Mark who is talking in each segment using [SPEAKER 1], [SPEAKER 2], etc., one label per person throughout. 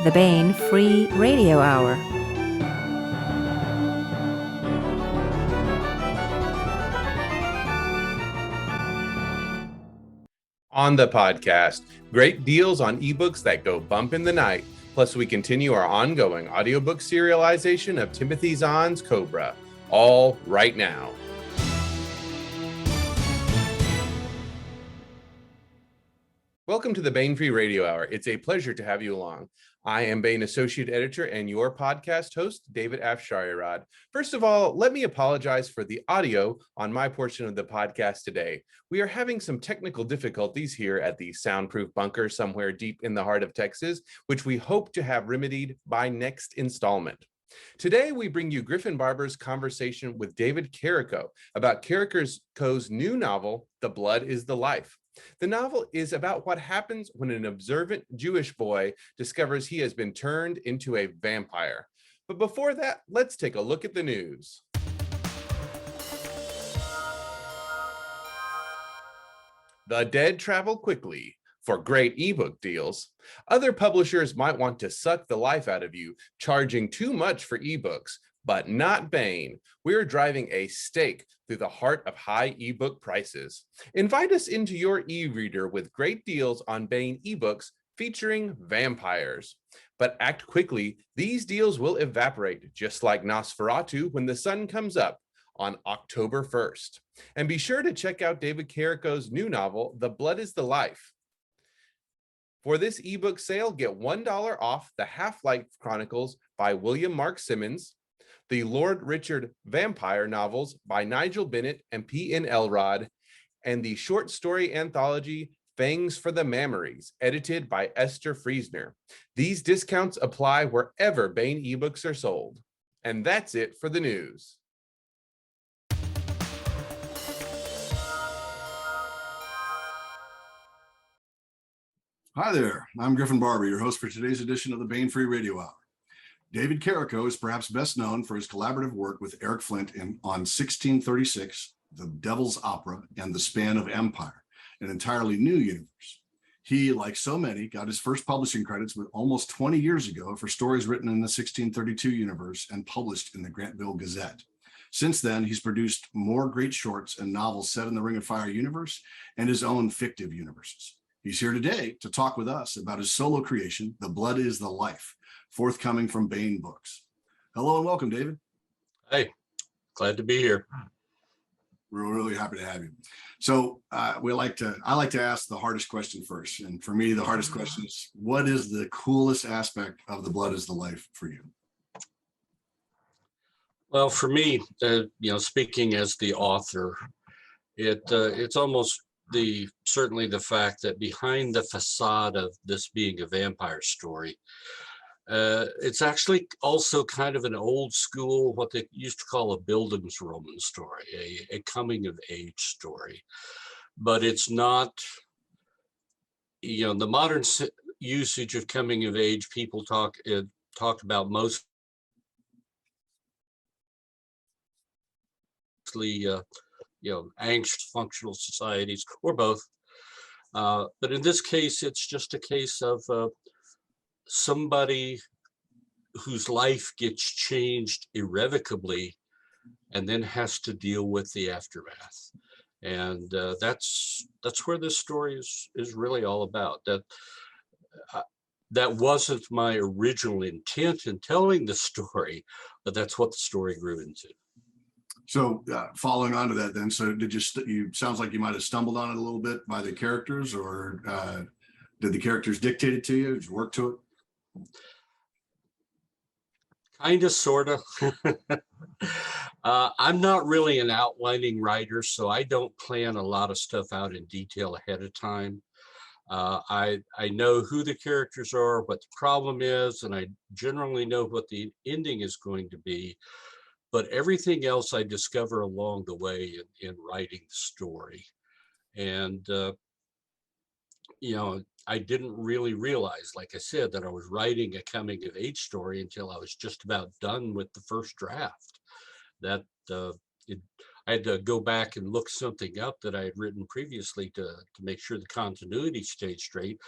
[SPEAKER 1] the Baen Free Radio Hour.
[SPEAKER 2] On the podcast, great deals on ebooks that go bump in the night. Plus, we continue our ongoing audiobook serialization of Timothy Zahn's Cobra, all right now. Welcome to the Baen Free Radio Hour. It's a pleasure to have you along. I am Baen Associate Editor and your podcast host, David Afsharirad. First of all, let me apologize for the audio on my portion of the podcast today. We are having some technical difficulties here at the soundproof bunker somewhere deep in the heart of Texas, which we hope to have remedied by next installment. Today, we bring you Griffin Barber's conversation with David Carrico about Carrico's new novel, The Blood is the Life. The novel is about what happens when an observant Jewish boy discovers he has been turned into a vampire. But before that, let's take a look at the news. The dead travel quickly for great ebook deals. Other publishers might want to suck the life out of you, charging too much for ebooks, but not Baen. We're driving a stake through the heart of high ebook prices. Invite us into your e-reader with great deals on Baen ebooks featuring vampires. But act quickly, these deals will evaporate, just like Nosferatu when the sun comes up on October 1st. And be sure to check out David Carrico's new novel, The Blood is the Life. For this ebook sale, get $1 off The Half-Life Chronicles by William Mark Simmons, the Lord Richard vampire novels by Nigel Bennett and P.N. Elrod, and the short story anthology Fangs for the Mammaries, edited by Esther Friesner. These discounts apply wherever Baen ebooks are sold. And that's it for the news.
[SPEAKER 3] Hi there, I'm Griffin Barber, your host for today's edition of the Baen Free Radio Hour. David Carrico is perhaps best known for his collaborative work with Eric Flint on 1636, The Devil's Opera, and The Span of Empire, an entirely new universe. He, like so many, got his first publishing credits almost 20 years ago for stories written in the 1632 universe and published in the Grantville Gazette. Since then, he's produced more great shorts and novels set in the Ring of Fire universe and his own fictive universes. He's here today to talk with us about his solo creation, The Blood is the Life, forthcoming from Baen Books. Hello and welcome, David.
[SPEAKER 4] Hey, glad to be here.
[SPEAKER 3] We're really happy to have you. So I like to ask the hardest question first. And for me, the hardest question is, what is the coolest aspect of The Blood is the Life for you?
[SPEAKER 4] Well, for me, speaking as the author, it's almost certainly the fact that behind the facade of this being a vampire story, it's actually also kind of an old school, what they used to call a Bildungsroman story, a coming of age story. But it's not, the modern usage of coming of age, people talk about mostly, angst functional societies, or both. But in this case, it's just a case of somebody whose life gets changed irrevocably and then has to deal with the aftermath. And that's where this story is really all about. That wasn't my original intent in telling the story, but that's what the story grew into.
[SPEAKER 3] So following on to that then, so did you sounds like you might have stumbled on it a little bit by the characters, or did the characters dictate it to you? Did you work to it?
[SPEAKER 4] Kind of, sort of. I'm not really an outlining writer, so I don't plan a lot of stuff out in detail ahead of time. I know who the characters are, what the problem is, and I generally know what the ending is going to be. But everything else I discover along the way in writing the story. And, I didn't really realize, like I said, that I was writing a coming of age story until I was just about done with the first draft. I had to go back and look something up that I had written previously to make sure the continuity stayed straight.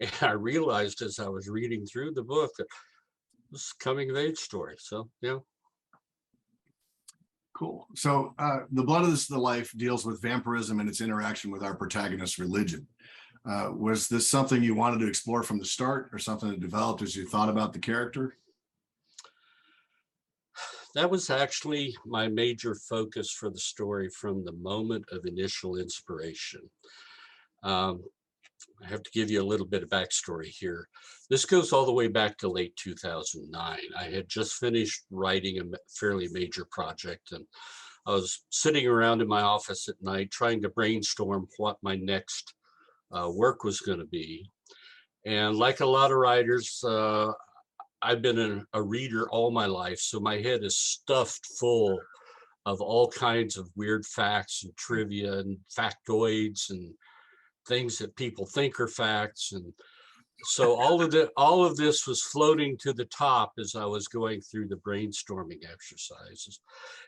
[SPEAKER 4] And I realized as I was reading through the book that this is a coming of age story. So, yeah.
[SPEAKER 3] Cool. So The Blood is the Life deals with vampirism and its interaction with our protagonist's religion. Was this something you wanted to explore from the start, or something that developed as you thought about the character?
[SPEAKER 4] That was actually my major focus for the story from the moment of initial inspiration. I have to give you a little bit of backstory here. This goes all the way back to late 2009. I had just finished writing a fairly major project, and I was sitting around in my office at night trying to brainstorm what my next work was going to be. And like a lot of writers, I've been a reader all my life, so my head is stuffed full of all kinds of weird facts and trivia and factoids and things that people think are facts. And so all of this was floating to the top as I was going through the brainstorming exercises.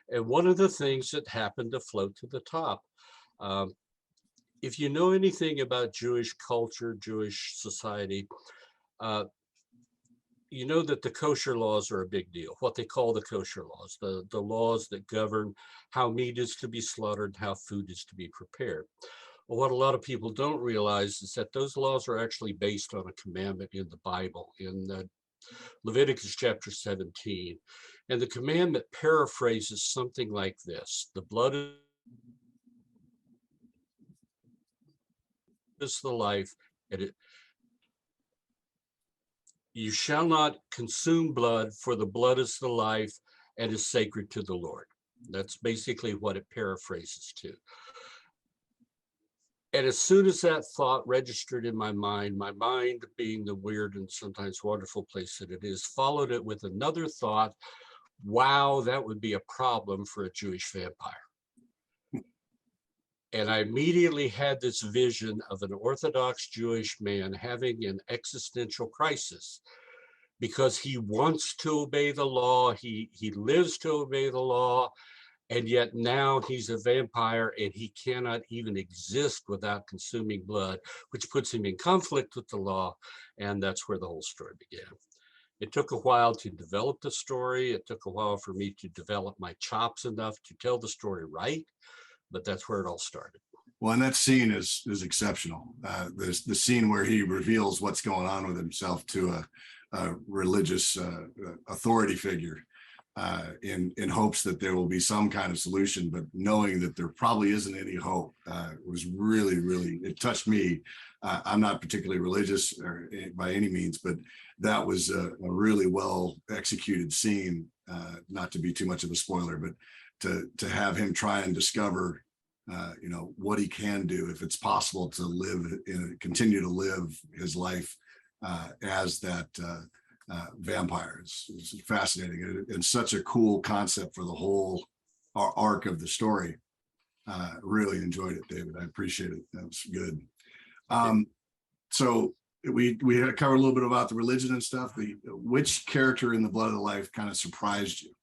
[SPEAKER 4] And one of the things that happened to float to the top, if you know anything about Jewish culture, Jewish society, you know that the kosher laws are a big deal, what they call the kosher laws, the laws that govern how meat is to be slaughtered, how food is to be prepared. Well, what a lot of people don't realize is that those laws are actually based on a commandment in the Bible, in Leviticus chapter 17. And the commandment paraphrases something like this: the blood is the life, and you shall not consume blood, for the blood is the life and is sacred to the Lord. That's basically what it paraphrases to. And as soon as that thought registered in my mind being the weird and sometimes wonderful place that it is, followed it with another thought: wow, that would be a problem for a Jewish vampire. And I immediately had this vision of an Orthodox Jewish man having an existential crisis because he wants to obey the law, he lives to obey the law, and yet now he's a vampire and he cannot even exist without consuming blood, which puts him in conflict with the law. And that's where the whole story began. It took a while to develop the story. It took a while for me to develop my chops enough to tell the story right, but that's where it all started.
[SPEAKER 3] Well, and that scene is exceptional. The scene where he reveals what's going on with himself to a religious authority figure, in hopes that there will be some kind of solution, but knowing that there probably isn't any hope, was really, really, it touched me. I'm not particularly religious by any means, but that was a really well executed scene. Not to be too much of a spoiler, but to have him try and discover what he can do, if it's possible to continue to live his life as that vampire. Is fascinating, and such a cool concept for the whole arc of the story. Really enjoyed it, David. I appreciate it. That was good. So we had covered a little bit about the religion and stuff. Which character in The Blood of the Life kind of surprised you?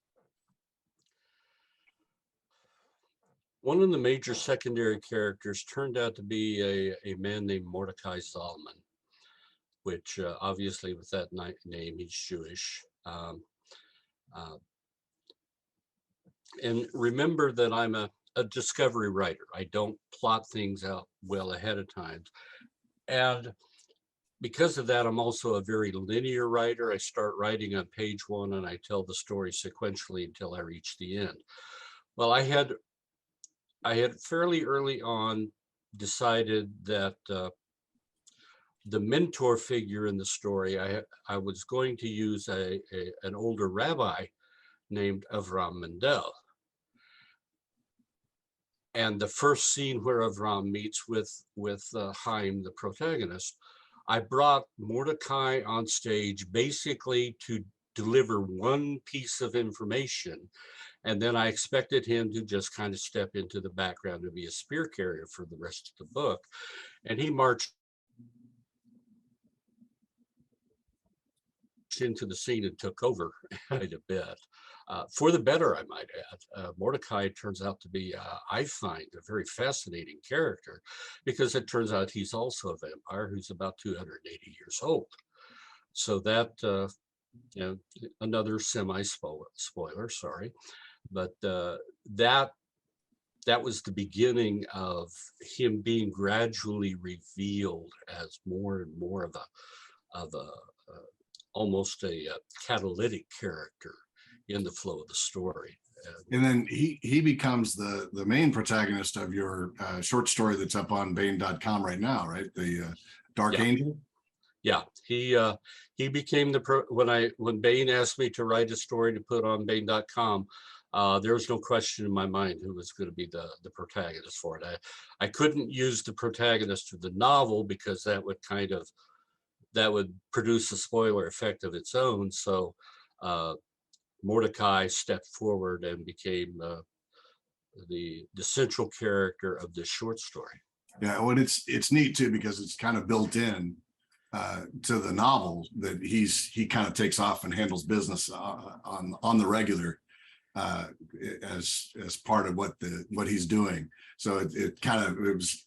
[SPEAKER 4] One of the major secondary characters turned out to be a man named Mordecai Zalman, which obviously with that name, he's Jewish. And remember that I'm a discovery writer. I don't plot things out well ahead of time. And because of that, I'm also a very linear writer. I start writing on page 1 and I tell the story sequentially until I reach the end. Well, I had fairly early on decided that the mentor figure in the story, I was going to use an older rabbi named Avram Mendel. And the first scene where Avram meets with Chaim, the protagonist, I brought Mordecai on stage basically to deliver one piece of information. And then I expected him to just kind of step into the background and be a spear carrier for the rest of the book. And he marched burst into the scene and took over quite a bit. For the better, I might add. Mordecai turns out to be, I find, a very fascinating character, because it turns out he's also a vampire who's about 280 years old. So that, another semi-spoiler, sorry, but that was the beginning of him being gradually revealed as more and more of a almost a catalytic character in the flow of the story.
[SPEAKER 3] And then he becomes the main protagonist of your short story that's up on Baen.com right now, right? The Dark Angel.
[SPEAKER 4] Yeah, he became when Baen asked me to write a story to put on Baen.com. There was no question in my mind who was going to be the protagonist for it. I couldn't use the protagonist of the novel because that would produce a spoiler effect of its own. So Mordecai stepped forward and became the central character of this short story.
[SPEAKER 3] Yeah, well, it's neat too, because it's kind of built in to the novel that he kind of takes off and handles business on the regular as part of what he's doing. So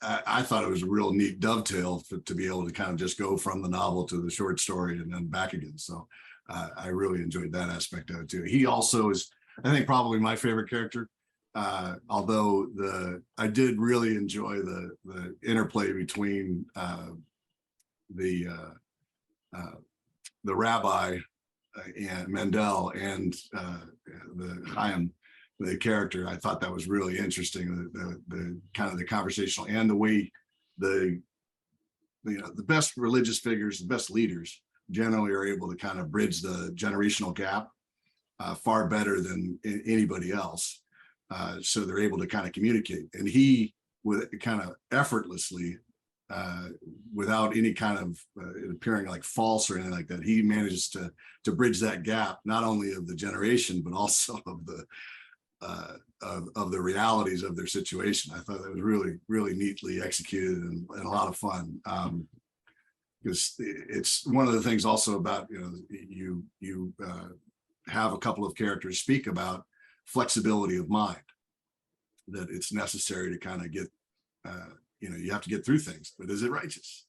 [SPEAKER 3] I thought it was a real neat dovetail to be able to kind of just go from the novel to the short story and then back again. So I really enjoyed that aspect of it too. He also is, I think, probably my favorite character. Although I did really enjoy the interplay between the rabbi and Mendel and the Chaim, the character. I thought that was really interesting. The kind of the conversational and the way the best religious figures, the best leaders generally are able to kind of bridge the generational gap far better than anybody else. So they're able to kind of communicate, and he, with kind of effortlessly, without any kind of appearing like false or anything like that, he manages to bridge that gap, not only of the generation, but also of the realities of their situation. I thought that was really, really neatly executed and a lot of fun. Because it's one of the things also about, you have a couple of characters speak about flexibility of mind, that it's necessary to kind of get, you have to get through things, but is it righteous?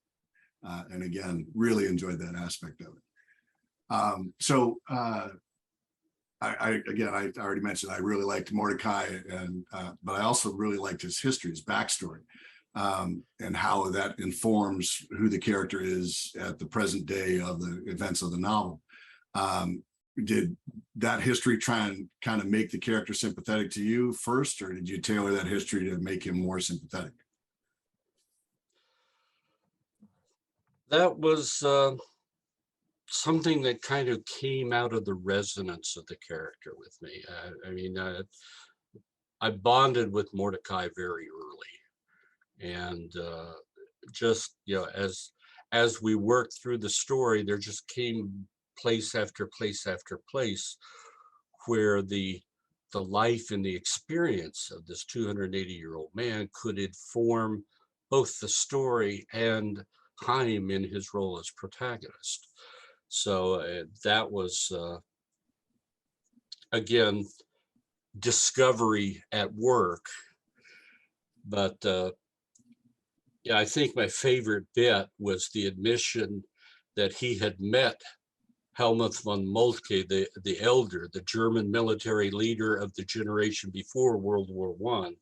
[SPEAKER 3] And again, really enjoyed that aspect of it. So I already mentioned, I really liked Mordecai, but I also really liked his history, his backstory, and how that informs who the character is at the present day of the events of the novel. Did that history try and kind of make the character sympathetic to you first, or did you tailor that history to make him more sympathetic?
[SPEAKER 4] That was something that kind of came out of the resonance of the character with me. I bonded with Mordecai very early, and just as we worked through the story, there just came place after place after place where the life and the experience of this 280-year-old man could inform both the story and Chaim in his role as protagonist. So that was, again, discovery at work. But I think my favorite bit was the admission that he had met Helmuth von Moltke, the elder, the German military leader of the generation before World War I,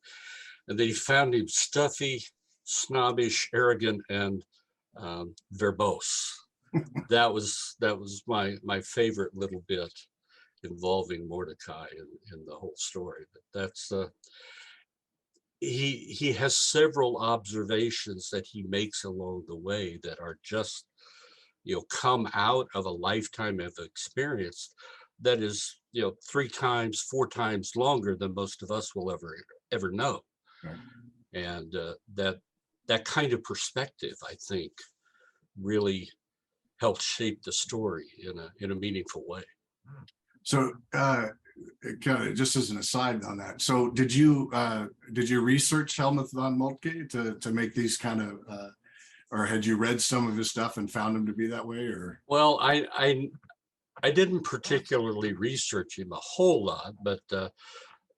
[SPEAKER 4] and that he found him stuffy, snobbish, arrogant, and verbose. That was my favorite little bit involving Mordecai in the whole story. But that's he has several observations that he makes along the way that are just come out of a lifetime of experience that is 3 times, 4 times longer than most of us will ever know. Right. And that kind of perspective, I think, really helped shape the story in a meaningful way.
[SPEAKER 3] So kind of just as an aside on that, so did you research Helmuth von Moltke to make these kind of or had you read some of his stuff and found him to be that way? Or
[SPEAKER 4] well, I didn't particularly research him a whole lot, but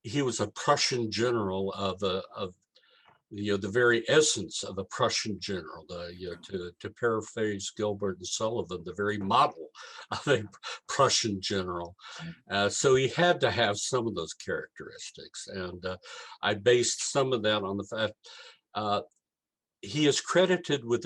[SPEAKER 4] he was a Prussian general of the very essence of a Prussian general. To paraphrase Gilbert and Sullivan, the very model of a Prussian general. So he had to have some of those characteristics, and I based some of that on the fact he is credited with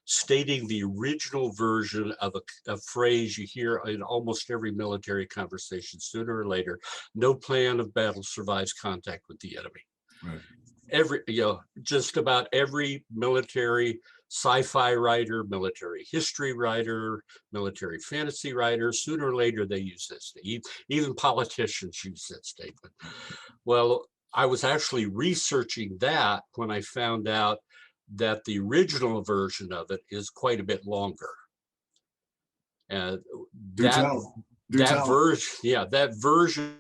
[SPEAKER 4] stating the original version of a phrase you hear in almost every military conversation sooner or later: no plan of battle survives contact with the enemy.
[SPEAKER 3] Right.
[SPEAKER 4] Just about every military sci-fi writer, military history writer, military fantasy writer, sooner or later they use this. Even politicians use that statement. Well, I was actually researching that when I found out that the original version of it is quite a bit longer. And
[SPEAKER 3] Do tell. Do tell.
[SPEAKER 4] that version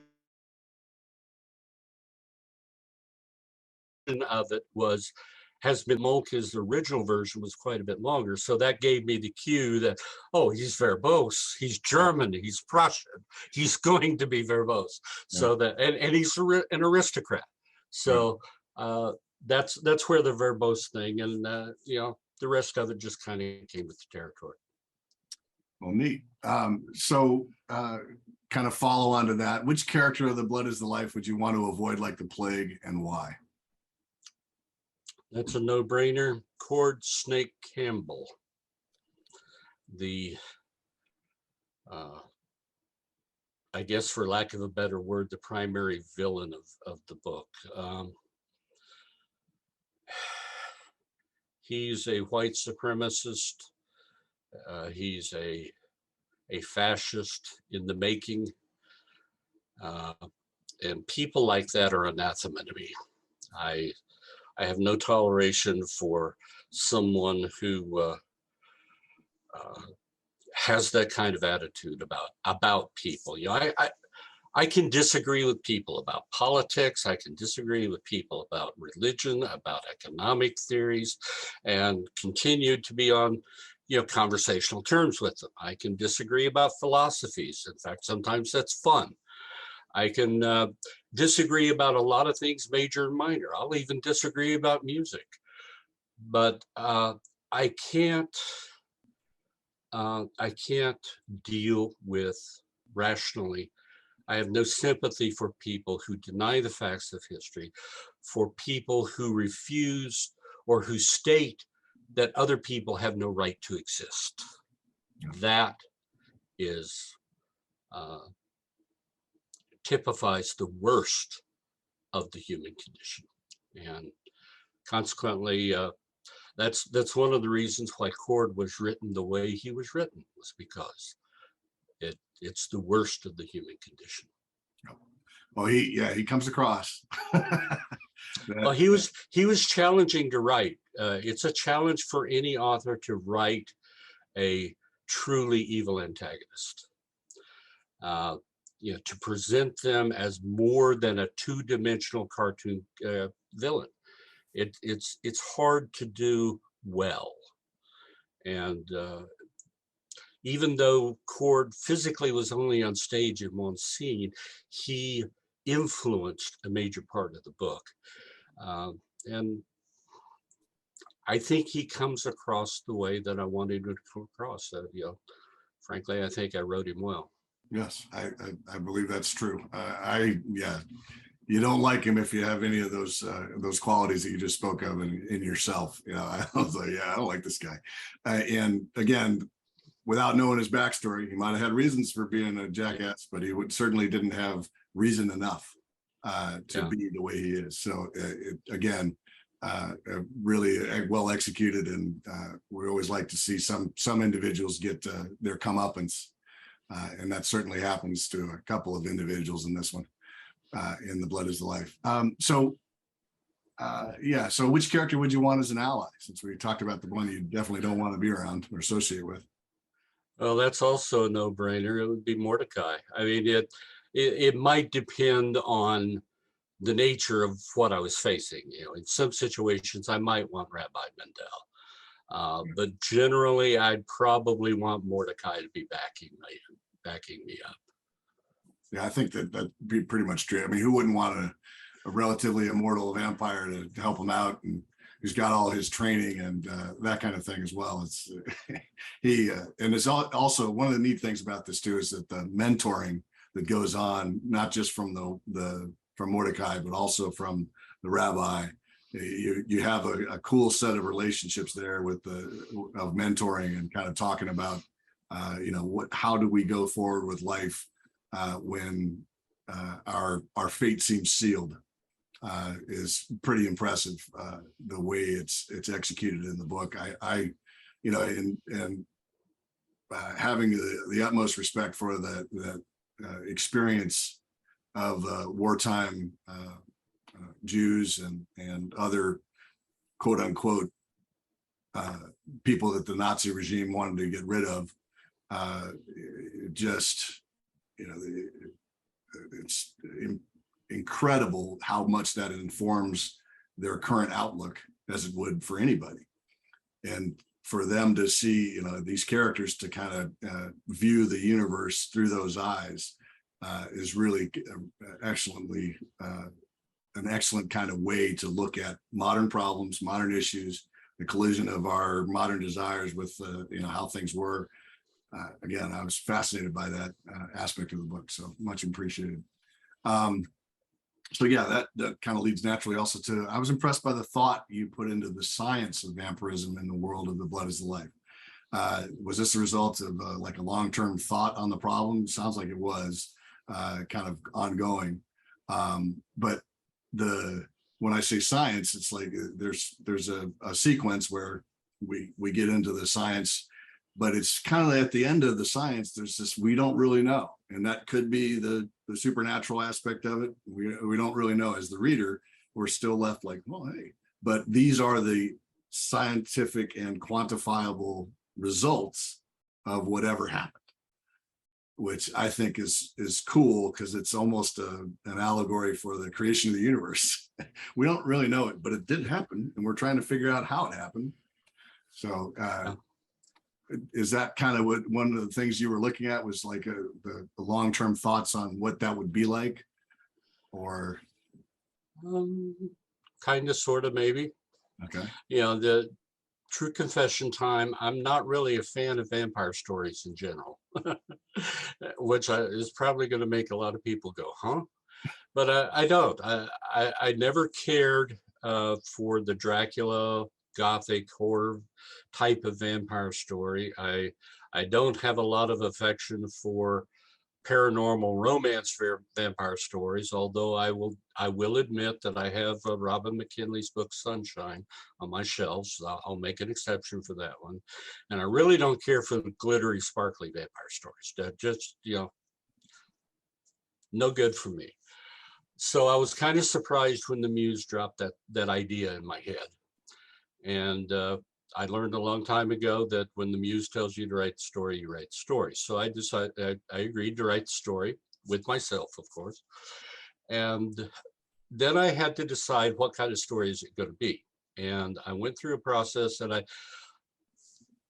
[SPEAKER 4] of it has been Moltke's original version was quite a bit longer. So that gave me the cue that, oh, he's verbose, he's German, he's Prussian, he's going to be verbose. So and he's an aristocrat. So that's where the verbose thing, and the rest of it just kind of came with the territory.
[SPEAKER 3] Well, neat. So kind of follow on to that. Which character of The Blood is the Life would you want to avoid like the plague, and why?
[SPEAKER 4] That's a no-brainer. Cord Snake Campbell. I guess for lack of a better word, the primary villain of the book. He's a white supremacist. He's a fascist in the making. And people like that are anathema to me. I have no toleration for someone who has that kind of attitude about people. I can disagree with people about politics. I can disagree with people about religion, about economic theories, and continue to be on conversational terms with them. I can disagree about philosophies. In fact, sometimes that's fun. I can disagree about a lot of things, major and minor. I'll even disagree about music, but I can't deal with rationally. I have no sympathy for people who deny the facts of history, for people who refuse or who state that other people have no right to exist. That is typifies the worst of the human condition, and consequently, that's one of the reasons why Cord was written the way he was written, was because it's the worst of the human condition.
[SPEAKER 3] Well, he comes across.
[SPEAKER 4] Well, he was challenging to write. It's a challenge for any author to write a truly evil antagonist. To present them as more than a two-dimensional cartoon villain. It's hard to do well. And even though Cord physically was only on stage in one scene, he influenced a major part of the book. And I think he comes across the way that I wanted to come across. Frankly, I think I wrote him well.
[SPEAKER 3] Yes, I believe that's true. You don't like him if you have any of those qualities that you just spoke of in yourself. I was like, I don't like this guy. And again, without knowing his backstory, he might have had reasons for being a jackass, but he certainly didn't have reason enough to be the way he is. So again, really well executed, and we always like to see some individuals get their comeuppance, and that certainly happens to a couple of individuals in this one. In The Blood is the Life. So which character would you want as an ally, since we talked about the one you definitely don't want to be around or associate with?
[SPEAKER 4] Well, that's also a no-brainer. It would be Mordecai. I mean, it might depend on the nature of what I was facing. In some situations, I might want Rabbi Mendel. But generally, I'd probably want Mordecai to be backing me up.
[SPEAKER 3] Yeah, I think that'd be pretty much true. I mean, who wouldn't want a relatively immortal vampire to help him out, and who's got all his training and that kind of thing as well. It's and it's also one of the neat things about this too is that the mentoring that goes on, not just from from Mordecai, but also from the rabbi. You have a cool set of relationships there of mentoring and kind of talking about how do we go forward with life when our fate seems sealed. Is pretty impressive the way it's executed in the book. I having the utmost respect for that experience of wartime Jews and other quote unquote people that the Nazi regime wanted to get rid of. It's incredible how much that informs their current outlook, as it would for anybody. And for them to see, these characters to kind of view the universe through those eyes is really excellently an excellent kind of way to look at modern problems, modern issues, the collision of our modern desires with how things were. Again, I was fascinated by that aspect of the book, so much appreciated. So yeah, that kind of leads naturally also to, I was impressed by the thought you put into the science of vampirism in the world of The Blood is the Life. Was this a result of like a long-term thought on the problem? Sounds like it was kind of ongoing. But when I say science, it's like there's a sequence where we get into the science, but it's kind of at the end of the science, there's this, we don't really know. And that could be the supernatural aspect of it. We don't really know. As the reader, we're still left like, well, hey, but these are the scientific and quantifiable results of whatever happened, which I think is cool because it's almost an allegory for the creation of the universe. We don't really know it, but it did happen, and we're trying to figure out how it happened. So is that kind of what one of the things you were looking at was like the long-term thoughts on what that would be like? Or
[SPEAKER 4] kind of, sort of, maybe.
[SPEAKER 3] Okay.
[SPEAKER 4] The true confession time, I'm not really a fan of vampire stories in general, which is probably going to make a lot of people go, huh? But I don't. I never cared for the Dracula Gothic horror type of vampire story. I don't have a lot of affection for paranormal romance vampire stories, although I will admit that I have Robin McKinley's book Sunshine on my shelves. So I'll make an exception for that one. And I really don't care for the glittery, sparkly vampire stories. That just, no good for me. So I was kind of surprised when the Muse dropped that idea in my head. And I learned a long time ago that when the Muse tells you to write the story, you write the story. So I decided, I agreed to write the story with myself, of course. And then I had to decide what kind of story is it going to be. And I went through a process, and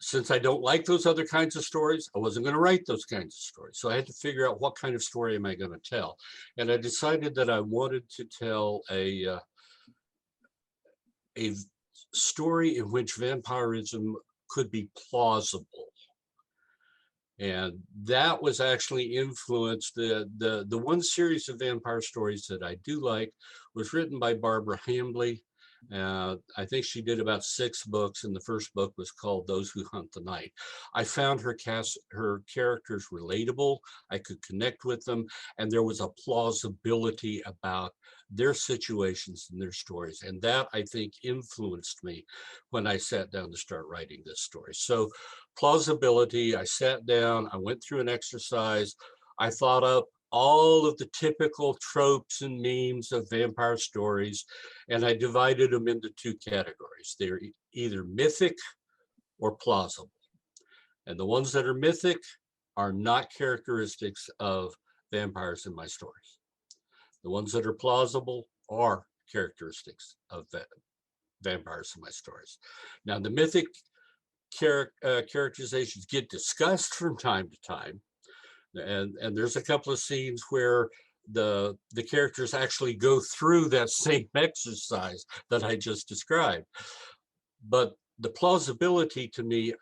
[SPEAKER 4] since I don't like those other kinds of stories, I wasn't going to write those kinds of stories. So I had to figure out what kind of story am I going to tell. And I decided that I wanted to tell a story in which vampirism could be plausible. And that was actually influenced the one series of vampire stories that I do like was written by Barbara Hambly. I think she did about 6 books, and the first book was called Those Who Hunt the Night. I found her characters relatable. I could connect with them, and there was a plausibility about their situations and their stories. And that, I think, influenced me when I sat down to start writing this story. So plausibility, I sat down, I went through an exercise, I thought up all of the typical tropes and memes of vampire stories, and I divided them into 2 categories. They're either mythic or plausible. And the ones that are mythic are not characteristics of vampires in my stories. The ones that are plausible are characteristics of vampires in my stories. Now, the mythic characterizations get discussed from time to time. And there's a couple of scenes where the characters actually go through that same exercise that I just described. But the plausibility to me,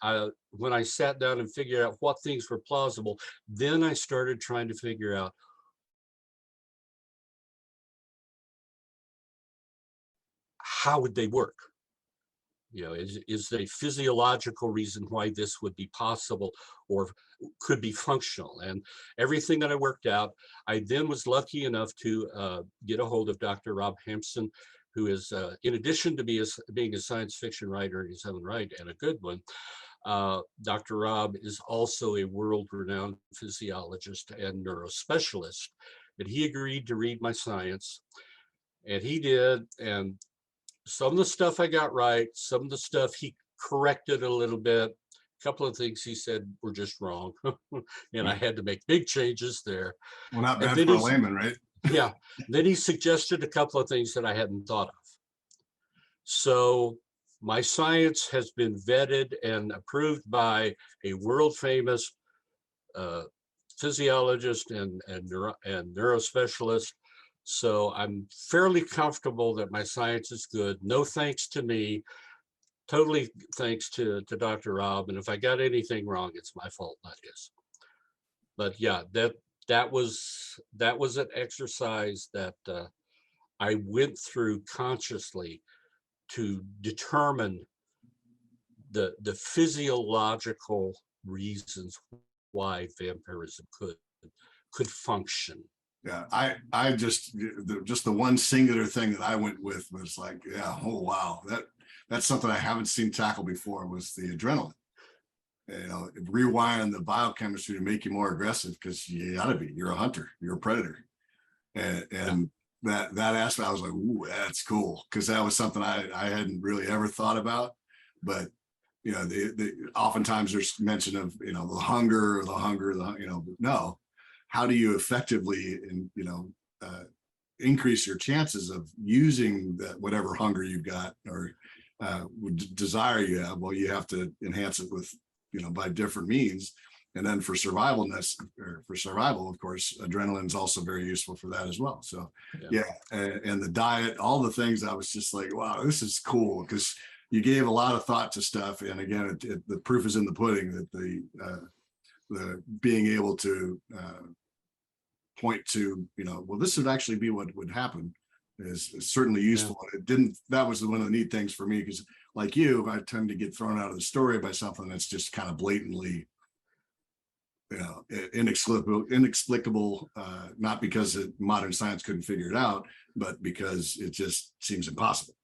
[SPEAKER 4] when I sat down and figured out what things were plausible, then I started trying to figure out how would they work? You know, is there a physiological reason why this would be possible or could be functional? And everything that I worked out, I then was lucky enough to get a hold of Dr. Rob Hampson, who is, in addition to being a science fiction writer in his own right and a good one, Dr. Rob is also a world-renowned physiologist and neurospecialist. And he agreed to read my science, and he did. And some of the stuff I got right, some of the stuff he corrected a little bit. A couple of things he said were just wrong. And I had to make big changes there.
[SPEAKER 3] Well, not bad for a layman, right?
[SPEAKER 4] Yeah. Then he suggested a couple of things that I hadn't thought of. So my science has been vetted and approved by a world famous physiologist and neurospecialist. So I'm fairly comfortable that my science is good. No thanks to me, totally thanks to Dr. Rob. And if I got anything wrong, it's my fault, not his. But yeah, that was an exercise that I went through consciously to determine the physiological reasons why vampirism could function.
[SPEAKER 3] Yeah, I just the one singular thing that I went with was like, yeah, oh wow, that's something I haven't seen tackled before, was the adrenaline. You know, rewiring the biochemistry to make you more aggressive, because you gotta be. You're a hunter, you're a predator, and that aspect, I was like, ooh, that's cool, because that was something I hadn't really ever thought about. But you know, oftentimes there's mention of, you know, the hunger, you know, no. How do you effectively, you know, increase your chances of using that whatever hunger you've got or desire you have? Well, you have to enhance it with, you know, by different means. And then for survival, of course, adrenaline is also very useful for that as well. So yeah, and the diet, all the things, I was just like, wow, this is cool, because you gave a lot of thought to stuff. And again, the proof is in the pudding, that the being able to point to, you know, well, this would actually be what would happen is certainly useful. Yeah. It didn't, that was one of the neat things for me, because like you, I tend to get thrown out of the story by something that's just kind of blatantly, you know, inexplicable, not because modern science couldn't figure it out, but because it just seems impossible.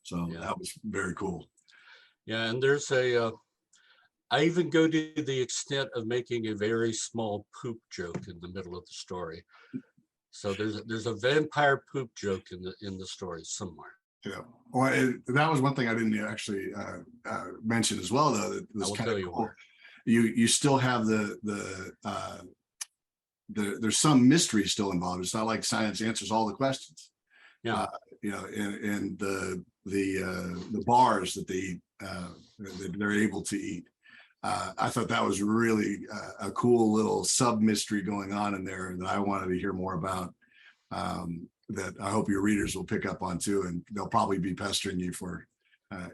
[SPEAKER 3] So that was very cool.
[SPEAKER 4] Yeah, and there's I even go to the extent of making a very small poop joke in the middle of the story. So there's a vampire poop joke in the story somewhere.
[SPEAKER 3] Yeah, well, that was one thing I didn't actually mention as well, though. That was kind of cool. You still have there's some mystery still involved. It's not like science answers all the questions. Yeah, you know, and the bars that they're able to eat. I thought that was really a cool little sub mystery going on in there that I wanted to hear more about. That I hope your readers will pick up on too, and they'll probably be pestering you for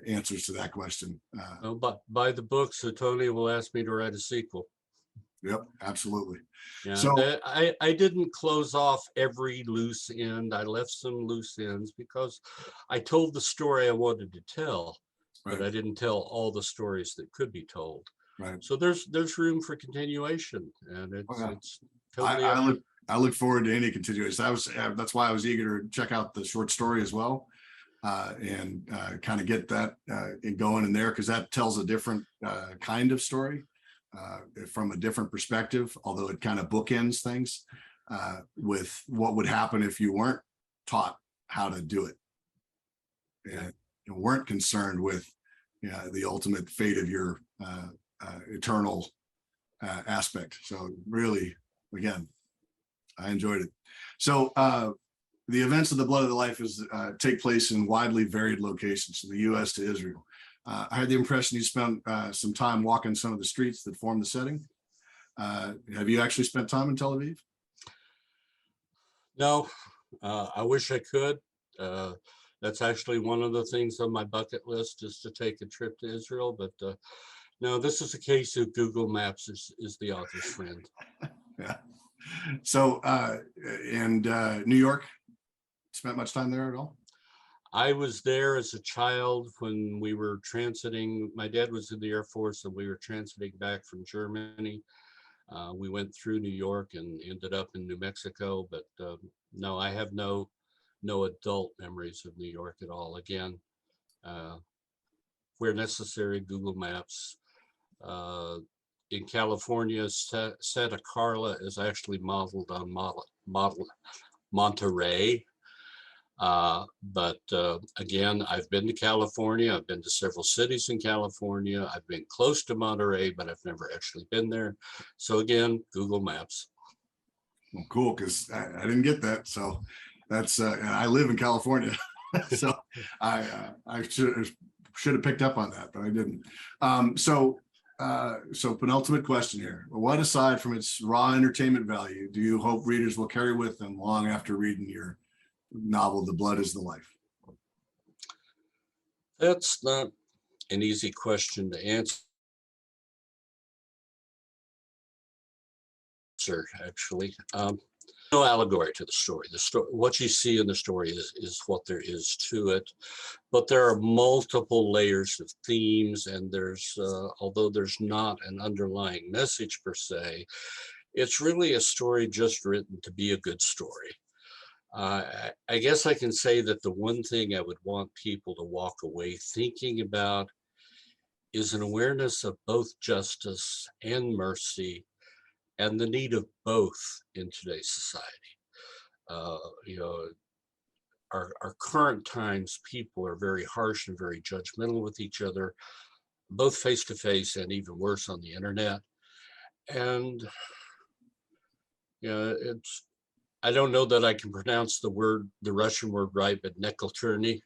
[SPEAKER 3] answers to that question.
[SPEAKER 4] But by the book, so Tony will ask me to write a sequel.
[SPEAKER 3] Yep, absolutely.
[SPEAKER 4] Yeah,
[SPEAKER 3] so
[SPEAKER 4] I didn't close off every loose end. I left some loose ends because I told the story I wanted to tell, but I didn't tell all the stories that could be told.
[SPEAKER 3] Right.
[SPEAKER 4] So there's room for continuation, and it's totally.
[SPEAKER 3] I look forward to any continuation. That's why I was eager to check out the short story as well, and kind of get that going in there, because that tells a different kind of story from a different perspective. Although it kind of bookends things with what would happen if you weren't taught how to do it, and you weren't concerned with the ultimate fate of your eternal aspect. So really, again, I enjoyed it. So the events of the Blood of the Life take place in widely varied locations, from the U.S. to Israel. I had the impression you spent some time walking some of the streets that form the setting. Have you actually spent time in Tel Aviv?
[SPEAKER 4] No, I wish I could. That's actually one of the things on my bucket list, is to take a trip to Israel. But no, this is a case of Google Maps is the author's friend.
[SPEAKER 3] Yeah. So, and New York, spent much time there at all?
[SPEAKER 4] I was there as a child when we were transiting. My dad was in the Air Force, and we were transiting back from Germany. We went through New York and ended up in New Mexico, but no, I have no adult memories of New York at all. Again, where necessary, Google Maps. In California, Santa Carla is actually modeled on Monterey. But again, I've been to California. I've been to several cities in California. I've been close to Monterey, but I've never actually been there. So again, Google Maps.
[SPEAKER 3] Well, cool, because I didn't get that. So that's I live in California, so I should have picked up on that, but I didn't. So penultimate question here: what, aside from its raw entertainment value, do you hope readers will carry with them long after reading your novel, The Blood is the Life?
[SPEAKER 4] That's not an easy question to answer, actually. No allegory to the story. What you see in the story is what there is to it, but there are multiple layers of themes, and there's although there's not an underlying message per se, it's really a story just written to be a good story. I guess I can say that the one thing I would want people to walk away thinking about is an awareness of both justice and mercy, and the need of both in today's society. You know, our current times, people are very harsh and very judgmental with each other, both face to face and even worse on the internet. And you know, I don't know that I can pronounce the Russian word right, but nekulturny.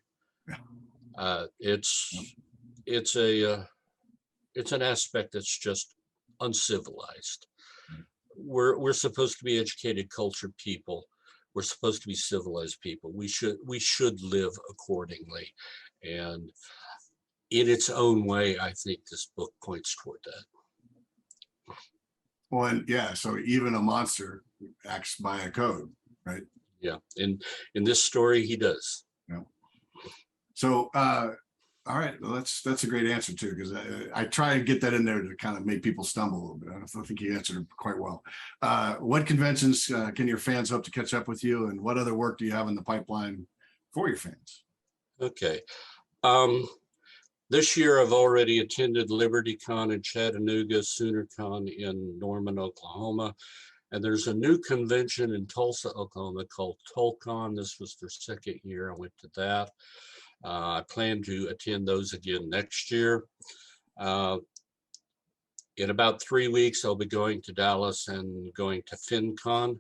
[SPEAKER 4] It's an aspect that's just uncivilized. We're supposed to be educated, cultured people. We're supposed to be civilized people. We should live accordingly. And in its own way, I think this book points toward that.
[SPEAKER 3] Well, and yeah, so even a monster acts by a code, right?
[SPEAKER 4] Yeah, in this story, he does.
[SPEAKER 3] Yeah. So, all right, well, that's a great answer too, because I try and get that in there to kind of make people stumble a little bit. I think you answered it quite well. What conventions can your fans hope to catch up with you, and what other work do you have in the pipeline for your fans?
[SPEAKER 4] Okay. This year, I've already attended LibertyCon in Chattanooga, SoonerCon in Norman, Oklahoma, and there's a new convention in Tulsa, Oklahoma called TulCon. This was their second year. I went to that. I plan to attend those again next year. In about 3 weeks, I'll be going to Dallas and going to FinCon,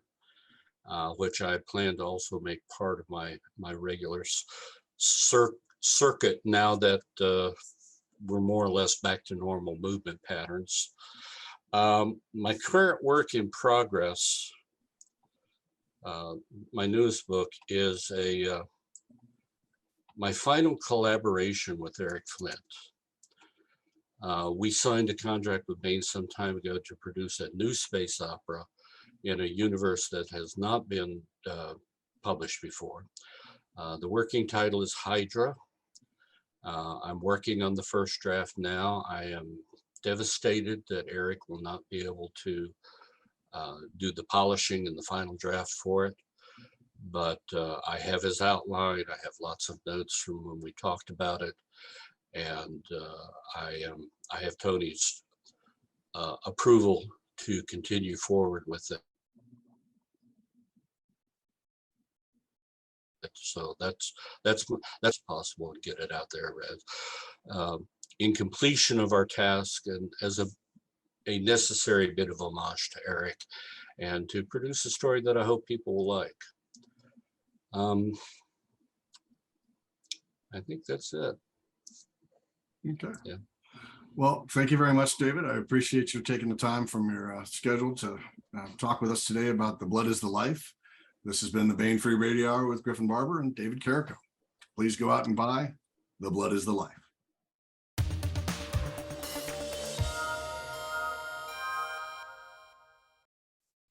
[SPEAKER 4] which I plan to also make part of my regular circuit now that we're more or less back to normal movement patterns. My current work in progress, my newest book, is my final collaboration with Eric Flint. We signed a contract with Baen some time ago to produce a new space opera in a universe that has not been published before. The working title is Hydra. I'm working on the first draft now. I am devastated that Eric will not be able to do the polishing and the final draft for it. But I have his outline. I have lots of notes from when we talked about it, and I have Tony's approval to continue forward with it. So that's possible to get it out there in completion of our task, and as a necessary bit of homage to Eric, and to produce a story that I hope people will like. I think that's it.
[SPEAKER 3] Okay.
[SPEAKER 4] Yeah.
[SPEAKER 3] Well, thank you very much, David. I appreciate you taking the time from your schedule to talk with us today about The Blood is the Life. This has been the Baen Free Radio Hour with Griffin Barber and David Carrico. Please go out and buy The Blood is the Life.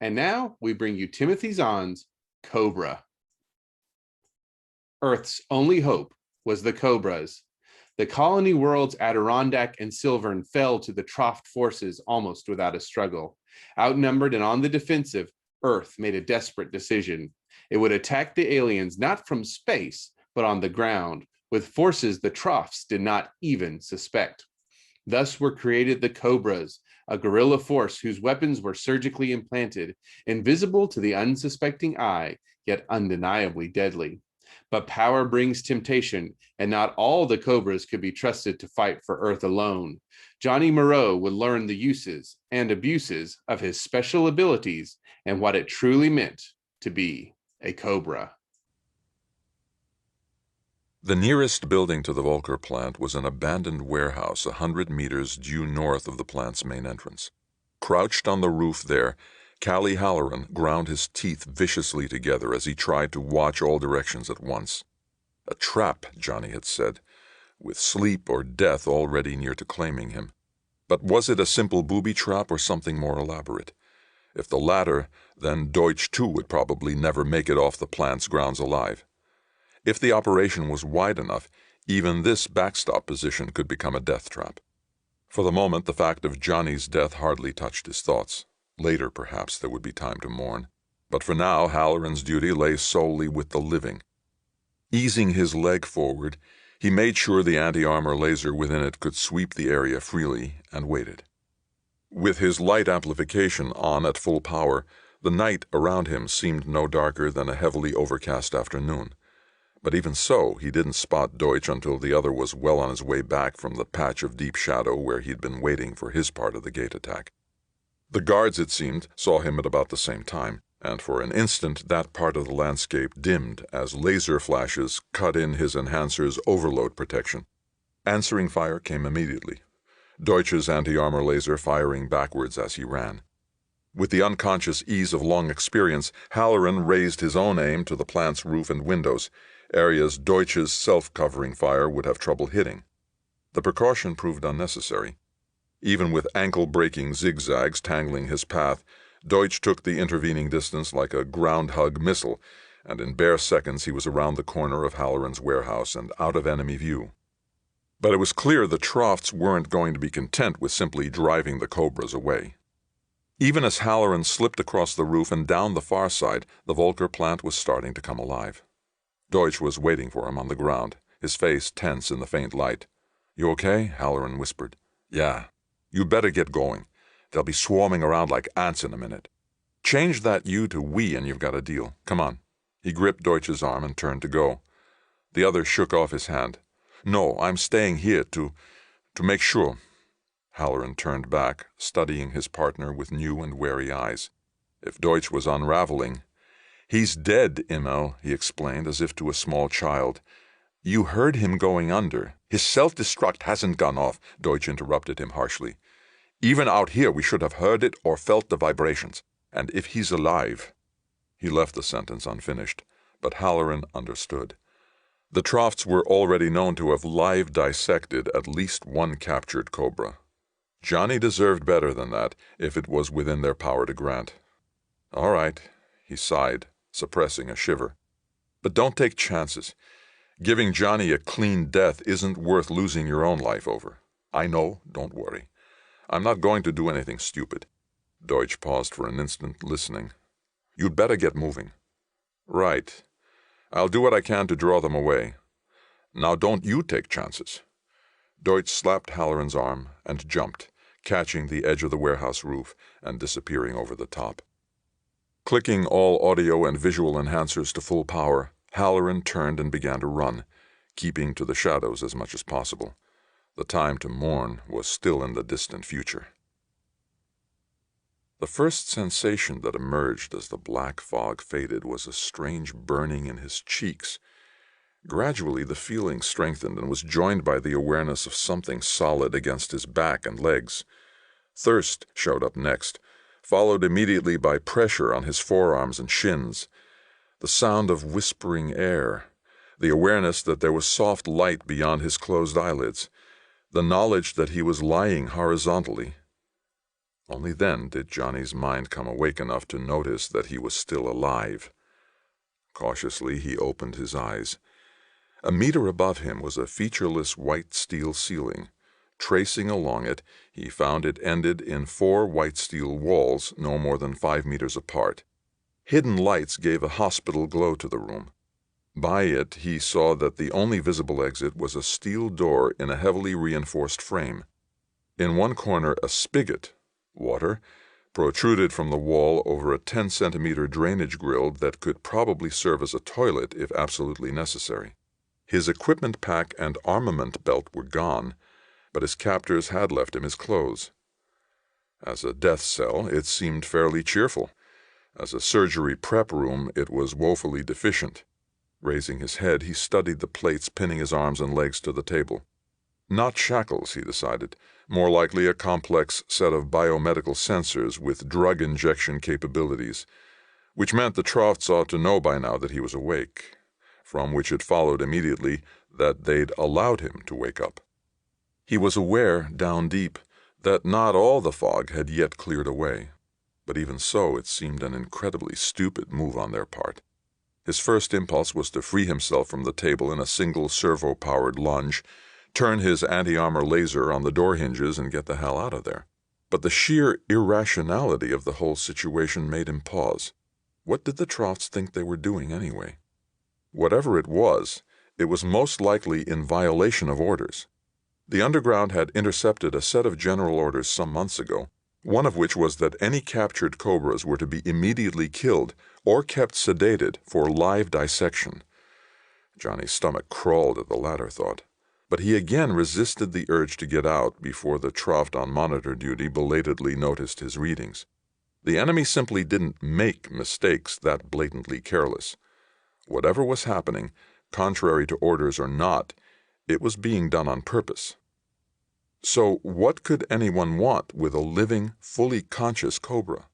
[SPEAKER 2] And now we bring you Timothy Zahn's Cobra. Earth's only hope was the Cobras. The colony worlds Adirondack and Silvern fell to the Troft forces almost without a struggle. Outnumbered and on the defensive, Earth made a desperate decision. It would attack the aliens not from space, but on the ground, with forces the Trofts did not even suspect. Thus were created the Cobras, a guerrilla force whose weapons were surgically implanted, invisible to the unsuspecting eye, yet undeniably deadly. But power brings temptation, and not all the Cobras could be trusted to fight for Earth alone. Johnny Moreau would learn the uses and abuses of his special abilities and what it truly meant to be a Cobra.
[SPEAKER 5] The nearest building to the Volker plant was an abandoned warehouse 100 meters due north of the plant's main entrance. Crouched on the roof there, Callie Halloran ground his teeth viciously together as he tried to watch all directions at once. A trap, Johnny had said, with sleep or death already near to claiming him. But was it a simple booby trap or something more elaborate? If the latter, then Deutsch too would probably never make it off the plant's grounds alive. If the operation was wide enough, even this backstop position could become a death trap. For the moment, the fact of Johnny's death hardly touched his thoughts. Later, perhaps, there would be time to mourn. But for now, Halloran's duty lay solely with the living. Easing his leg forward, he made sure the anti-armor laser within it could sweep the area freely and waited. With his light amplification on at full power, the night around him seemed no darker than a heavily overcast afternoon. But even so, he didn't spot Deutsch until the other was well on his way back from the patch of deep shadow where he'd been waiting for his part of the gate attack. The guards, it seemed, saw him at about the same time, and for an instant that part of the landscape dimmed as laser flashes cut in his enhancer's overload protection. Answering fire came immediately, Deutsch's anti-armor laser firing backwards as he ran. With the unconscious ease of long experience, Halloran raised his own aim to the plant's roof and windows, areas Deutsch's self-covering fire would have trouble hitting. The precaution proved unnecessary. Even with ankle-breaking zigzags tangling his path, Deutsch took the intervening distance like a ground-hug missile, and in bare seconds he was around the corner of Halloran's warehouse and out of enemy view. But it was clear the Trofts weren't going to be content with simply driving the Cobras away. Even as Halloran slipped across the roof and down the far side, the Volker plant was starting to come alive. Deutsch was waiting for him on the ground, his face tense in the faint light. "You okay?" Halloran whispered. "Yeah. You better get going. They'll be swarming around like ants in a minute. Change that you to we and you've got a deal. Come on." He gripped Deutsch's arm and turned to go. The other shook off his hand. "No, I'm staying here to make sure." Halloran turned back, studying his partner with new and wary eyes. If Deutsch was unraveling, "He's dead, Immel," he explained as if to a small child. "You heard him going under. His self-destruct hasn't gone off," Deutsch interrupted him harshly. "Even out here we should have heard it or felt the vibrations. And if he's alive—" He left the sentence unfinished, but Halloran understood. The Trofts were already known to have live dissected at least one captured Cobra. Johnny deserved better than that if it was within their power to grant. "All right," he sighed, suppressing a shiver. "But don't take chances. Giving Johnny a clean death isn't worth losing your own life over. I know, don't worry. I'm not going to do anything stupid." Deutsch paused for an instant, listening. "You'd better get moving." "Right. I'll do what I can to draw them away. Now don't you take chances." Deutsch slapped Halloran's arm and jumped, catching the edge of the warehouse roof and disappearing over the top. Clicking all audio and visual enhancers to full power, Halloran turned and began to run, keeping to the shadows as much as possible. The time to mourn was still in the distant future. The first sensation that emerged as the black fog faded was a strange burning in his cheeks, Gradually, the feeling strengthened and was joined by the awareness of something solid against his back and legs. Thirst showed up next, followed immediately by pressure on his forearms and shins. The sound of whispering air, the awareness that there was soft light beyond his closed eyelids, the knowledge that he was lying horizontally. Only then did Johnny's mind come awake enough to notice that he was still alive. Cautiously, he opened his eyes. A meter above him was a featureless white steel ceiling. Tracing along it, he found it ended in 4 white steel walls no more than 5 meters apart. Hidden lights gave a hospital glow to the room. By it, he saw that the only visible exit was a steel door in a heavily reinforced frame. In one corner, a spigot, water, protruded from the wall over a 10-centimeter drainage grill that could probably serve as a toilet if absolutely necessary. His equipment pack and armament belt were gone, but his captors had left him his clothes. As a death cell, it seemed fairly cheerful. As a surgery prep room, it was woefully deficient. Raising his head, he studied the plates pinning his arms and legs to the table. Not shackles, he decided, more likely a complex set of biomedical sensors with drug injection capabilities, which meant the Trofts ought to know by now that he was awake, from which it followed immediately that they'd allowed him to wake up. He was aware, down deep, that not all the fog had yet cleared away, but even so it seemed an incredibly stupid move on their part. His first impulse was to free himself from the table in a single servo-powered lunge, turn his anti-armor laser on the door hinges and get the hell out of there. But the sheer irrationality of the whole situation made him pause. What did the Trofts think they were doing anyway? Whatever it was most likely in violation of orders. The Underground had intercepted a set of general orders some months ago, one of which was that any captured Cobras were to be immediately killed or kept sedated for live dissection. Johnny's stomach crawled at the latter thought, but he again resisted the urge to get out before the Troft on monitor duty belatedly noticed his readings. The enemy simply didn't make mistakes that blatantly careless. Whatever was happening, contrary to orders or not, it was being done on purpose. So what could anyone want with a living, fully conscious Cobra?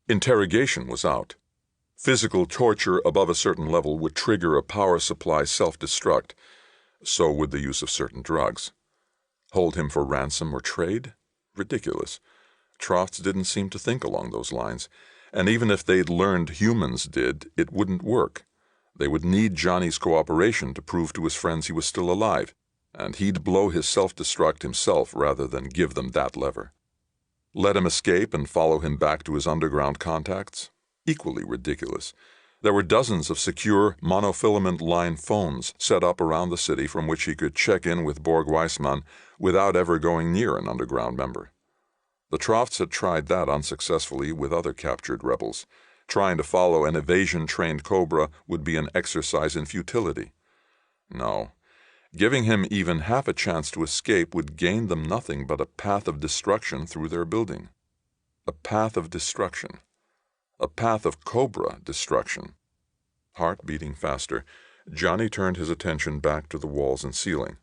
[SPEAKER 5] Interrogation was out. Physical torture above a certain level would trigger a power supply self-destruct. So would the use of certain drugs. Hold him for ransom or trade? Ridiculous. Trofts didn't seem to think along those lines, and even if they'd learned humans did, it wouldn't work. They would need Johnny's cooperation to prove to his friends he was still alive, and he'd blow his self-destruct himself rather than give them that lever. Let him escape and follow him back to his underground contacts? Equally ridiculous. There were dozens of secure monofilament line phones set up around the city from which he could check in with Borg Weissmann without ever going near an underground member. The Trofts had tried that unsuccessfully with other captured rebels. Trying to follow an evasion-trained Cobra would be an exercise in futility. No. Giving him even half a chance to escape would gain them nothing but a path of destruction through their building. A path of destruction. A path of Cobra destruction. Heart beating faster, Johnny turned his attention back to the walls and ceiling.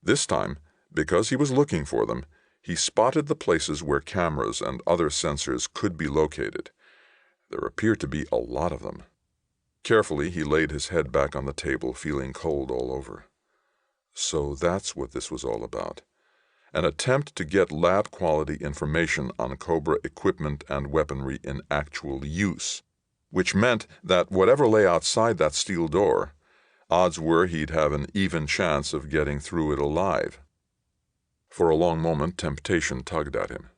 [SPEAKER 5] This time, because he was looking for them, he spotted the places where cameras and other sensors could be located. There appeared to be a lot of them. Carefully, he laid his head back on the table, feeling cold all over. So that's what this was all about. An attempt to get lab-quality information on Cobra equipment and weaponry in actual use, which meant that whatever lay outside that steel door, odds were he'd have an even chance of getting through it alive. For a long moment, temptation tugged at him.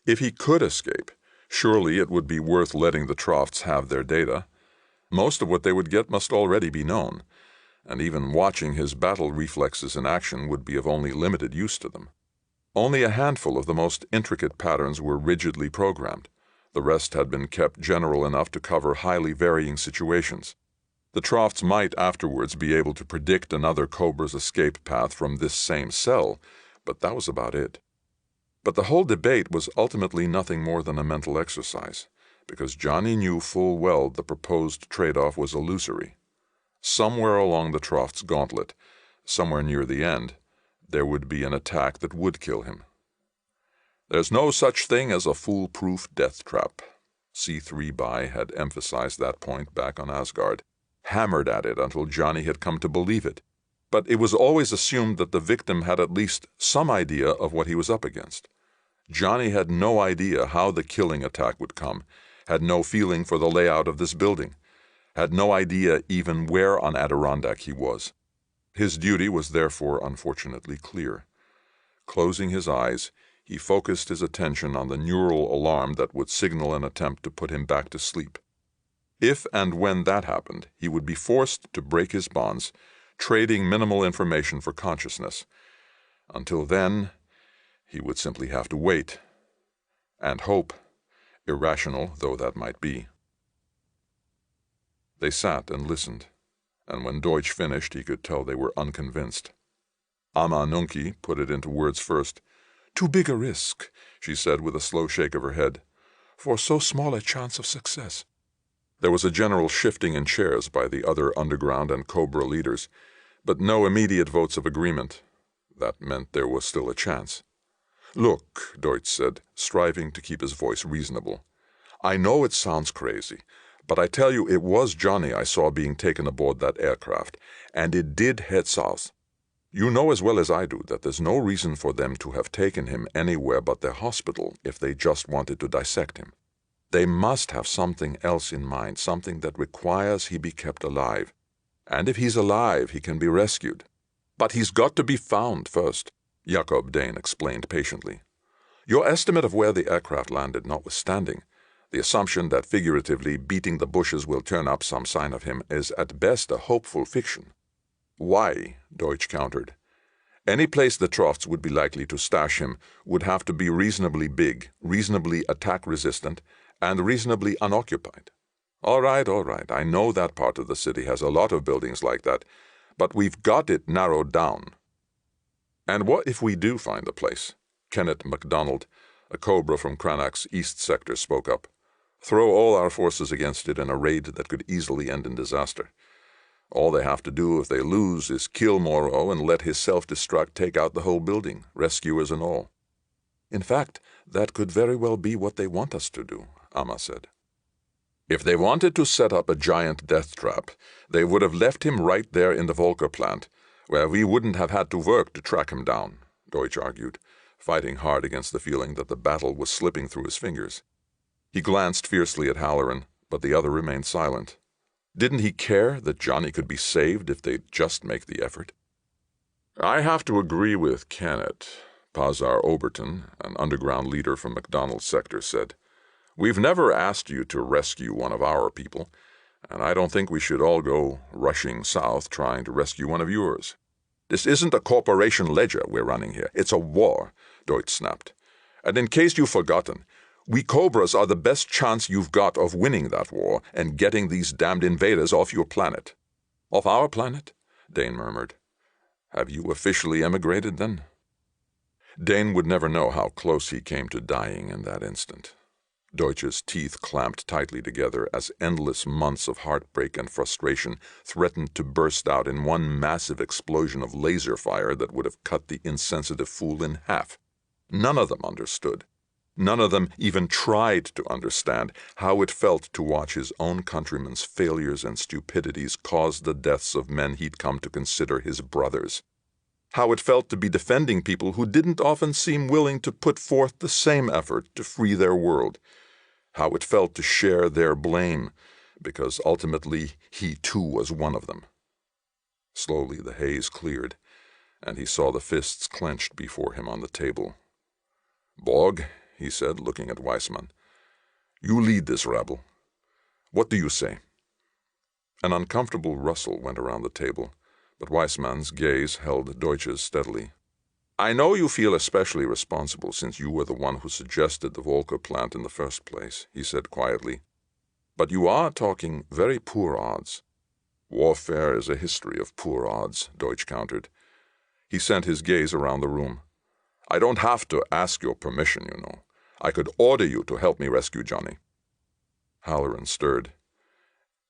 [SPEAKER 5] If he could escape, surely it would be worth letting the Trofts have their data. Most of what they would get must already be known, and even watching his battle reflexes in action would be of only limited use to them. Only a handful of the most intricate patterns were rigidly programmed. The rest had been kept general enough to cover highly varying situations. The Trofts might afterwards be able to predict another Cobra's escape path from this same cell, but that was about it. But the whole debate was ultimately nothing more than a mental exercise, because Johnny knew full well the proposed trade-off was illusory. Somewhere along the Troft's gauntlet, somewhere near the end, there would be an attack that would kill him. There's no such thing as a foolproof death trap. C3 Bai had emphasized that point back on Asgard, hammered at it until Johnny had come to believe it. But it was always assumed that the victim had at least some idea of what he was up against. Johnny had no idea how the killing attack would come, had no feeling for the layout of this building, had no idea even where on Adirondack he was. His duty was therefore unfortunately clear. Closing his eyes, he focused his attention on the neural alarm that would signal an attempt to put him back to sleep. If and when that happened, he would be forced to break his bonds, trading minimal information for consciousness. Until then, he would simply have to wait and hope, irrational though that might be. They sat and listened, and when Deutsch finished, he could tell they were unconvinced. Amma Nunki put it into words first. "Too big a risk," she said with a slow shake of her head, "for so small a chance of success." There was a general shifting in chairs by the other underground and Cobra leaders, but no immediate votes of agreement. That meant there was still a chance. "Look," Deutsch said, striving to keep his voice reasonable. "I know it sounds crazy, but I tell you it was Johnny I saw being taken aboard that aircraft, and it did head south. You know as well as I do that there's no reason for them to have taken him anywhere but their hospital if they just wanted to dissect him. They must have something else in mind, something that requires he be kept alive. And if he's alive, he can be rescued. But he's got to be found first," Jakob Dane explained patiently. "Your estimate of where the aircraft landed notwithstanding, the assumption that figuratively beating the bushes will turn up some sign of him is at best a hopeful fiction." "Why?" Deutsch countered. "Any place the Trofts would be likely to stash him would have to be reasonably big, reasonably attack-resistant, and reasonably unoccupied. All right, I know that part of the city has a lot of buildings like that, but we've got it narrowed down." "And what if we do find the place?" Kenneth MacDonald, a Cobra from Cranach's East Sector, spoke up. "Throw all our forces against it in a raid that could easily end in disaster. All they have to do if they lose is kill Moreau and let his self-destruct take out the whole building, rescuers and all." "In fact, that could very well be what they want us to do," Amma said. "If they wanted to set up a giant death trap, they would have left him right there in the Volker plant, where we wouldn't have had to work to track him down," Deutsch argued, fighting hard against the feeling that the battle was slipping through his fingers. He glanced fiercely at Halloran, but the other remained silent. Didn't he care that Johnny could be saved if they'd just make the effort? "I have to agree with Kenneth," Pazar Oberton, an underground leader from McDonald's sector, said. "We've never asked you to rescue one of our people, and I don't think we should all go rushing south trying to rescue one of yours. This isn't a corporation ledger we're running here. It's a war," Deutsch snapped. "And in case you've forgotten, we Cobras are the best chance you've got of winning that war and getting these damned invaders off your planet." "Off our planet?" Dane murmured. "Have you officially emigrated, then?" Dane would never know how close he came to dying in that instant. Deutsch's teeth clamped tightly together as endless months of heartbreak and frustration threatened to burst out in one massive explosion of laser fire that would have cut the insensitive fool in half. None of them understood. None of them even tried to understand how it felt to watch his own countrymen's failures and stupidities cause the deaths of men he'd come to consider his brothers. How it felt to be defending people who didn't often seem willing to put forth the same effort to free their world. How it felt to share their blame, because ultimately he too was one of them. Slowly the haze cleared, and he saw the fists clenched before him on the table. "Borg," he said, looking at Weissman, "you lead this rabble. What do you say?" An uncomfortable rustle went around the table, but Weissman's gaze held Deutsch's steadily. "I know you feel especially responsible since you were the one who suggested the Volker plant in the first place," he said quietly. "But you are talking very poor odds." "Warfare is a history of poor odds," Deutsch countered. He sent his gaze around the room. "I don't have to ask your permission, you know. I could order you to help me rescue Johnny." Halloran stirred.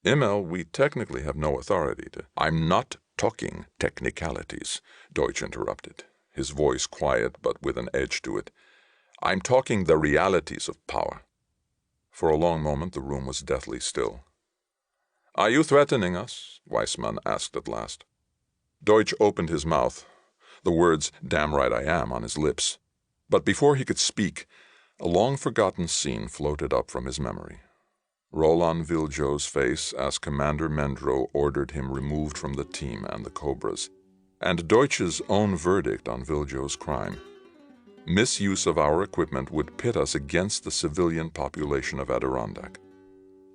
[SPEAKER 5] Immel, we technically have no authority to... I'm not talking technicalities, Deutsch interrupted, his voice quiet but with an edge to it. I'm talking the realities of power. For a long moment the room was deathly still. Are you threatening us? Weissman asked at last. Deutsch opened his mouth, the words, "Damn right I am," on his lips. But before he could speak, a long-forgotten scene floated up from his memory. Roland Viljo's face as Commander Mendro ordered him removed from the team and the Cobras, and Deutsch's own verdict on Viljo's crime. Misuse of our equipment would pit us against the civilian population of Adirondack.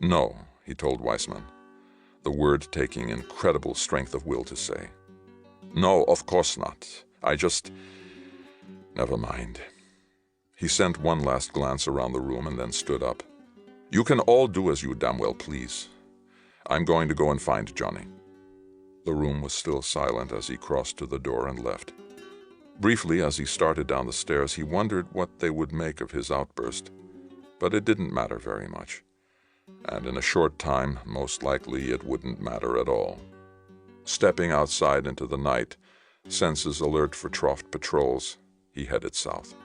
[SPEAKER 5] No, he told Weissman, the word taking incredible strength of will to say. No, of course not. I just... Never mind. He sent one last glance around the room and then stood up. You can all do as you damn well please. I'm going to go and find Johnny. The room was still silent as he crossed to the door and left. Briefly, as he started down the stairs, he wondered what they would make of his outburst. But it didn't matter very much. And in a short time, most likely it wouldn't matter at all. Stepping outside into the night, senses alert for Troft patrols, he headed south.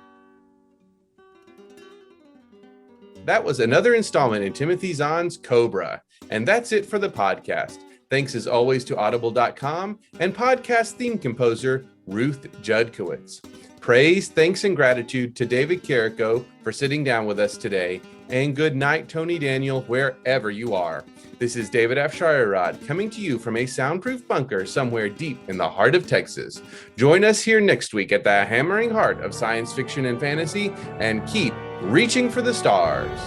[SPEAKER 2] That was another installment in Timothy Zahn's Cobra. And that's it for the podcast. Thanks as always to Audible.com and podcast theme composer Ruth Judkowitz. Praise, thanks, and gratitude to David Carrico for sitting down with us today. And good night, Tony Daniel, wherever you are. This is David Afsharirad coming to you from a soundproof bunker somewhere deep in the heart of Texas. Join us here next week at the hammering heart of science fiction and fantasy, and keep reaching for the stars.